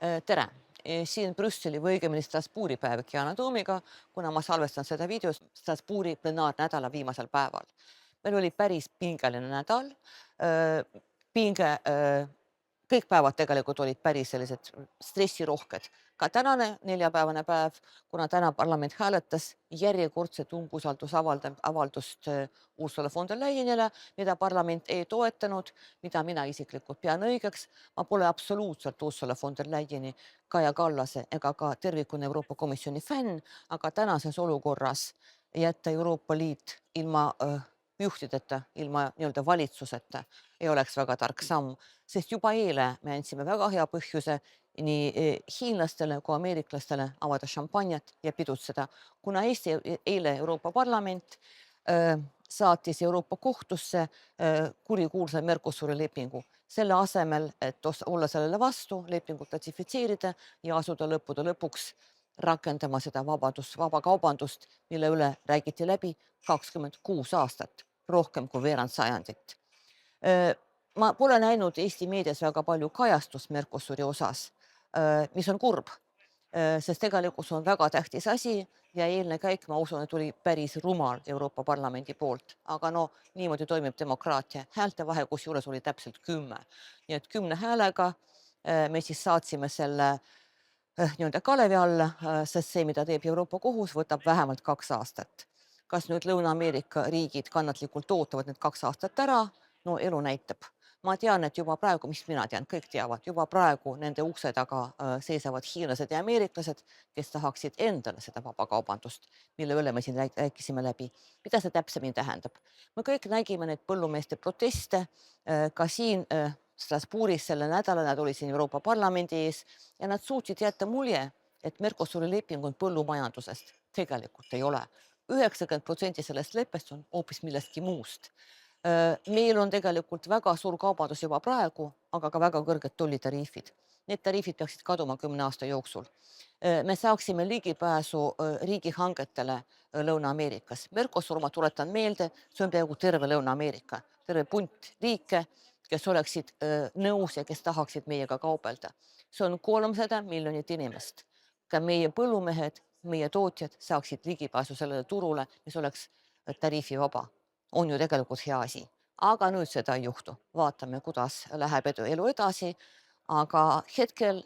Tere! Siin Brüsseli või õigemini Strasbourgi päev Yana Toomiga, kuna ma salvestan seda videos Strasbourgi plenaarnädala viimasel päeval. Meil oli päris pingeline nädal. Pinge, kõik päevad tegelikult olid päris sellised stressirohked. Ka tänane neljapäevane päev, kuna täna parlament hääletas järjekordset umbusaldusavaldust Ursula von der Leyenile, mida parlament ei toetanud, mida mina isiklikult pean õigeks. Ma pole absoluutselt Ursula von der Leyeni, Kaja Kallase ega ka tervikuna Euroopa Komisjoni fänn, aga tänases olukorras jätta Euroopa Liit ilma juhtideta, ilma nii-öelda valitsuseta ei oleks väga tark samm, sest juba eile me andsime väga hea põhjuse nii hiinlastele kui ameeriklastele avada šampanjat ja pidutseda, kuna eile Euroopa Parlament saatis Euroopa kohtusse kurikuulsa Mercosuri lepingu. Selle asemel, et olla sellele vastu, lepingut ratifitseerida ja asuda lõppude lõpuks rakendama seda vabakaubandust, mille üle räägiti läbi 26 aastat, rohkem kui veerand sajandit. Ma pole näinud Eesti meedias väga palju kajastust Mercosuri osas, mis on kurb, sest tegelikult see on väga tähtis asi ja eelne käik, ma usun, et oli päris rumal Euroopa Parlamendi poolt. Aga no niimoodi toimib demokraatia. Häälte vahe kusjuures oli täpselt 10. Nii et 10 häälega me siis saatsime selle nii-öelda kalevi alla, sest see, mida teeb Euroopa Kohus, võtab vähemalt 2 aastat. Kas nüüd Lõuna-Ameerika riigid kannatlikult ootavad need 2 aastat ära? No elu näitab. Ma tean, et juba praegu, mis mina tean, kõik teavad, juba praegu nende ukse taga seisavad hiinlased ja ameeriklased, kes tahaksid endale seda vabakaubandust, mille üle me siin rääkisime läbi. Mida see täpsemini tähendab? Me kõik nägime neid põllumeeste proteste, ka siin Strasbourgis selle nädala, nad olid siin Euroopa Parlamendi ees ja nad suutsid jätta mulje, et Mercosuri leping on põllumajandusest. Tegelikult ei ole. 90% sellest leppest on hoopis millestki muust. Meil on tegelikult väga suur kaubandus juba praegu, aga ka väga kõrged tollitariifid. Need tariifid peaksid kaduma 10 aasta jooksul. Me saaksime ligipääsu riigihangetele Lõuna-Ameerikas. Mercosur, ma tuletan meelde, see on peaaegu terve Lõuna-Ameerika, terve punt riike, kes oleksid nõus ja kes tahaksid meiega kaubelda. See on 300 miljonit inimest. Ka meie põllumehed, meie tootjad saaksid ligipääsu sellele turule, mis oleks tariifivaba. On ju tegelikult hea asi. Aga nüüd seda ei juhtu. Vaatame, kuidas läheb elu edasi. Aga hetkel,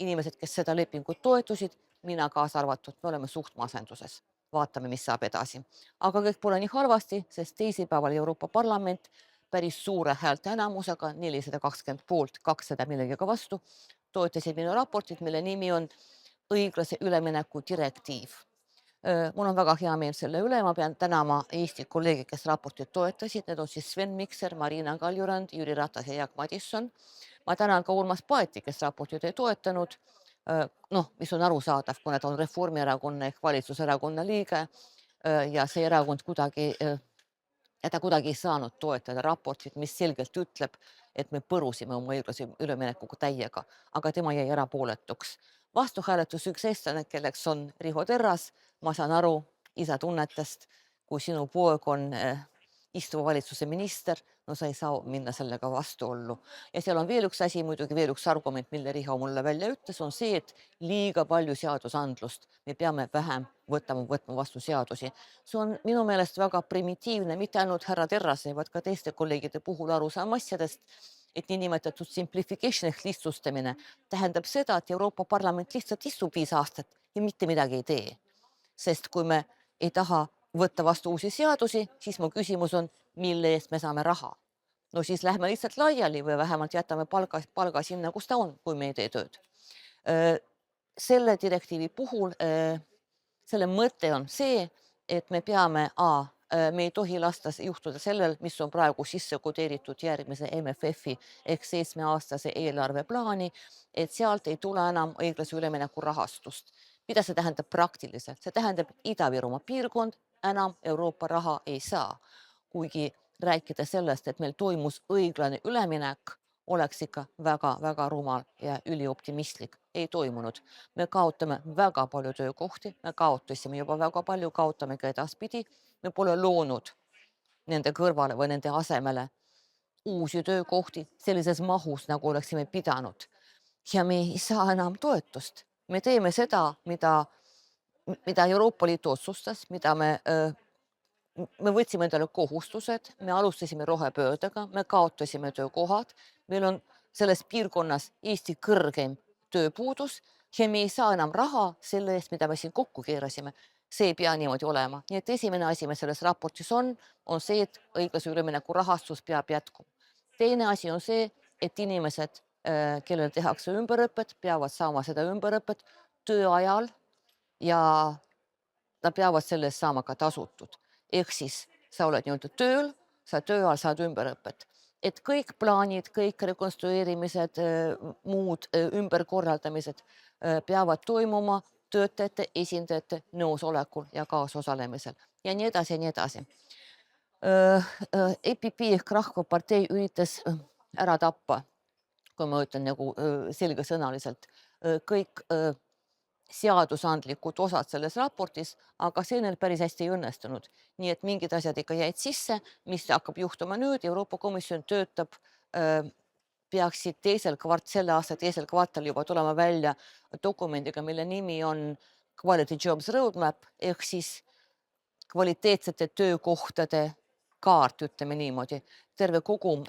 inimesed, kes seda lepingut toetusid, mina kaasa arvatud, me oleme suht masenduses. Vaatame, mis saab edasi. Aga kõik pole nii halvasti, sest teisipäeval Euroopa Parlament päris suure häälte enamusega, 420 poolt, 200 millegagi vastu, toetasid minu raportit, mille nimi on õiglase ülemineku direktiiv. Mul on väga hea meel selle üle, ma pean tänama Eesti kolleegi, kes raportit toetasid, need on siis Sven Mikser, Marina Kaljurand, Jüri Ratas ja Jaak Madisson. Ma tänan ka Urmas Paeti, kes raportit ei toetanud, mis on arusaadav, kuna ta on Reformierakonna ehk valitsuserakonna liige ja see erakond kuidagi ei saanud toetada raportit, mis selgelt ütleb, et me põrusime oma õiglase üleminekuga täiega, aga tema jäi erapooletuks. Vastuhääletus üks eestlane, kelleks on Riho Terras, ma saan aru isa tunnetest, kui sinu poeg on istuva valitsuse minister, no sa ei saa minna sellega vastuollu. Ja seal on veel üks asi, muidugi veel üks argument, mille Riho mulle välja ütles, on see, et liiga palju seadusandlust. Me peame vähem võtma vastu seadusi. See on minu meelest väga primitiivne, mitte ainult härra Terrase, vaid ka teiste kolleegide puhul arusaam asjadest, et niinimetatud simplification ehk lihtsustamine tähendab seda, et Euroopa Parlament lihtsalt istub 5 aastat ja mitte midagi ei tee. Sest kui me ei taha võtta vastu uusi seadusi, siis mu küsimus on, mille eest me saame raha. No siis lähme lihtsalt laiali või vähemalt jätame palga sinna, kus ta on, kui me ei tee tööd. Selle direktiivi puhul, selle mõte on see, et me peame me ei tohi lasta juhtuda sellel, mis on praegu sisse kodeeritud järgmise MFF-i ehk 7-aastase eelarveplaani, et sealt ei tule enam õiglase ülemineku rahastust. Mida see tähendab praktiliselt? See tähendab, et Ida-Virumaa piirkond enam Euroopa raha ei saa. Kuigi rääkida sellest, et meil toimus õiglane üleminek, oleks ikka väga rumal ja ülioptimistlik. Ei toimunud. Me kaotame väga palju töökohti, me kaotasime juba väga palju, kaotame ka edaspidi. Me pole loonud nende kõrvale või nende asemele uusi töökohti sellises mahus, nagu oleksime pidanud. ja me ei saa enam toetust. Me teeme seda, mida Euroopa Liit otsustas, me võtsime endale kohustused, me alustasime rohepöördega, me kaotasime töökohad, meil on selles piirkonnas Eesti kõrgeim tööpuudus ja me ei saa enam raha selle eest, mida me siin kokku keerasime. See ei pea niimoodi olema. Nii et esimene asi, mis selles raportis on see, et õiglase ülemineku rahastus peab jätkuma. Teine asi on see, et inimesed, kellel tehakse ümberõpet, peavad saama seda ümberõpet töö ajal ja nad peavad selle eest saama ka tasutud. Ehk siis sa oled nii-öelda tööl, sa töö ajal saad ümberõpet. Et kõik plaanid, kõik rekonstrueerimised, muud ümberkorraldamised peavad toimuma töötajate esindajate nõusolekul ja kaasosalemisel ja nii edasi ja nii edasi. EPP ehk Rahvapartei üritas ära tappa, kui ma ütlen nagu selgesõnaliselt, kõik seadusandlikud osad selles raportis, aga see neil päris hästi ei õnnestunud. Nii et mingid asjad ikka jäid sisse, mis hakkab juhtuma nüüd. Euroopa Komisjon töötab, peaksid selle aasta teisel kvartal juba tulema välja dokumendiga, mille nimi on Quality Jobs Roadmap ehk siis kvaliteetsete töökohtade kaart, ütleme niimoodi, terve kogum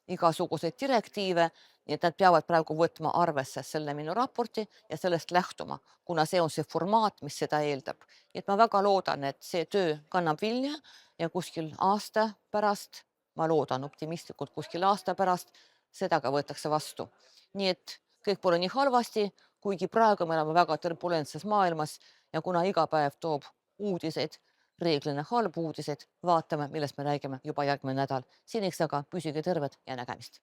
igasuguseid direktiive, nii et nad peavad praegu võtma arvesse selle minu raporti ja sellest lähtuma, kuna see on see formaat, mis seda eeldab. Nii et ma väga loodan, et see töö kannab vilja ja kuskil aasta pärast, ma loodan optimistlikult kuskil aasta pärast, seda ka võetakse vastu. Nii et kõik pole nii halvasti, kuigi praegu me oleme väga turbulentses maailmas ja kuna iga päev toob uudiseid, reeglina halbu uudiseid, vaatame, millest me räägime juba järgmine nädal. Seniks aga püsige terved ja nägemist.